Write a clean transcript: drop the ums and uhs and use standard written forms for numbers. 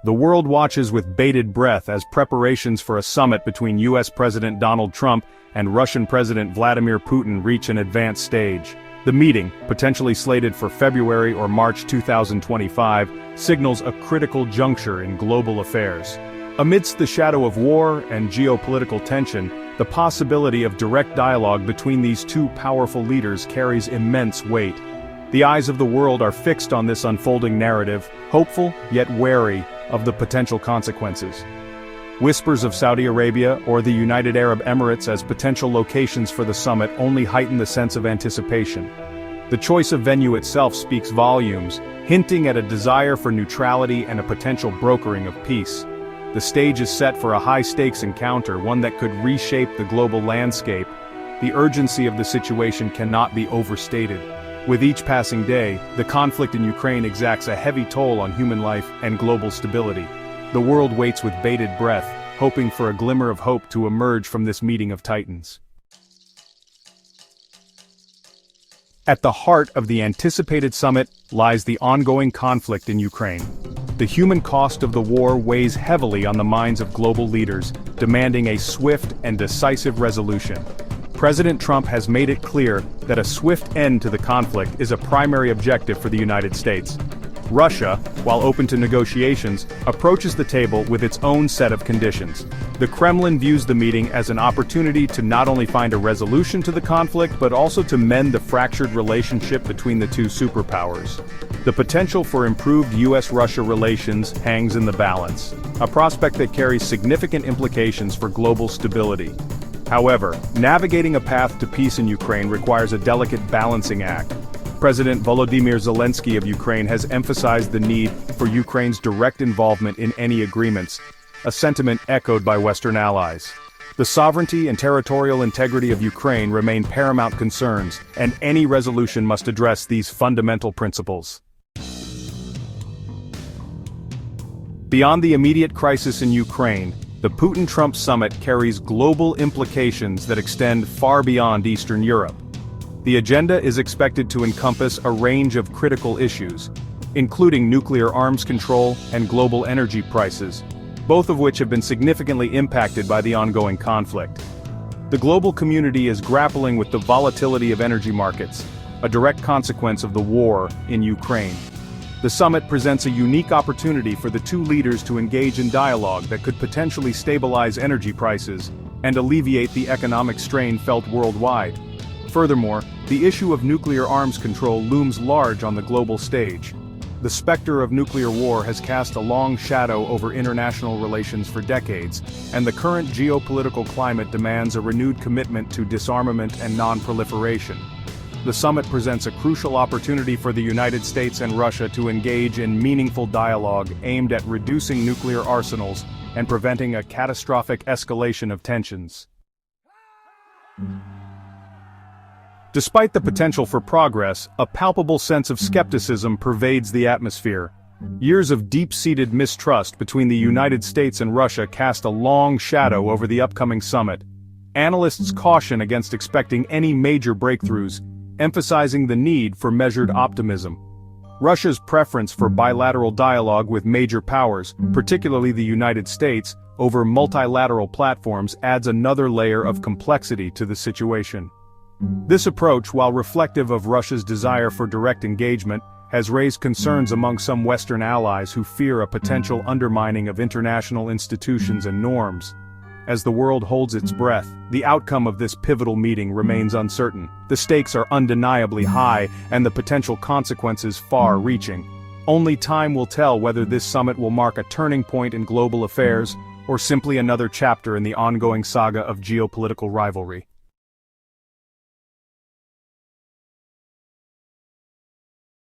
The world watches with bated breath as preparations for a summit between US President Donald Trump and Russian President Vladimir Putin reach an advanced stage. The meeting, potentially slated for February or March 2025, signals a critical juncture in global affairs. Amidst the shadow of war and geopolitical tension, the possibility of direct dialogue between these two powerful leaders carries immense weight. The eyes of the world are fixed on this unfolding narrative, hopeful yet wary of the potential consequences. Whispers of Saudi Arabia or the United Arab Emirates as potential locations for the summit only heighten the sense of anticipation. The choice of venue itself speaks volumes, hinting at a desire for neutrality and a potential brokering of peace. The stage is set for a high-stakes encounter, one that could reshape the global landscape. The urgency of the situation cannot be overstated. With each passing day, the conflict in Ukraine exacts a heavy toll on human life and global stability. The world waits with bated breath, hoping for a glimmer of hope to emerge from this meeting of titans. At the heart of the anticipated summit lies the ongoing conflict in Ukraine. The human cost of the war weighs heavily on the minds of global leaders, demanding a swift and decisive resolution. President Trump has made it clear that a swift end to the conflict is a primary objective for the United States. Russia, while open to negotiations, approaches the table with its own set of conditions. The Kremlin views the meeting as an opportunity to not only find a resolution to the conflict but also to mend the fractured relationship between the two superpowers. The potential for improved US-Russia relations hangs in the balance, a prospect that carries significant implications for global stability. However, navigating a path to peace in Ukraine requires a delicate balancing act. President Volodymyr Zelensky of Ukraine has emphasized the need for Ukraine's direct involvement in any agreements, a sentiment echoed by Western allies. The sovereignty and territorial integrity of Ukraine remain paramount concerns, and any resolution must address these fundamental principles. Beyond the immediate crisis in Ukraine, the Putin-Trump summit carries global implications that extend far beyond Eastern Europe. The agenda is expected to encompass a range of critical issues, including nuclear arms control and global energy prices, both of which have been significantly impacted by the ongoing conflict. The global community is grappling with the volatility of energy markets, a direct consequence of the war in Ukraine. The summit presents a unique opportunity for the two leaders to engage in dialogue that could potentially stabilize energy prices and alleviate the economic strain felt worldwide. Furthermore, the issue of nuclear arms control looms large on the global stage. The specter of nuclear war has cast a long shadow over international relations for decades, and the current geopolitical climate demands a renewed commitment to disarmament and non-proliferation. The summit presents a crucial opportunity for the United States and Russia to engage in meaningful dialogue aimed at reducing nuclear arsenals and preventing a catastrophic escalation of tensions. Despite the potential for progress, a palpable sense of skepticism pervades the atmosphere. Years of deep-seated mistrust between the United States and Russia cast a long shadow over the upcoming summit. Analysts caution against expecting any major breakthroughs, emphasizing the need for measured optimism. Russia's preference for bilateral dialogue with major powers, particularly the United States, over multilateral platforms adds another layer of complexity to the situation. This approach, while reflective of Russia's desire for direct engagement, has raised concerns among some Western allies who fear a potential undermining of international institutions and norms. As the world holds its breath, the outcome of this pivotal meeting remains uncertain. The stakes are undeniably high, and the potential consequences far-reaching. Only time will tell whether this summit will mark a turning point in global affairs, or simply another chapter in the ongoing saga of geopolitical rivalry.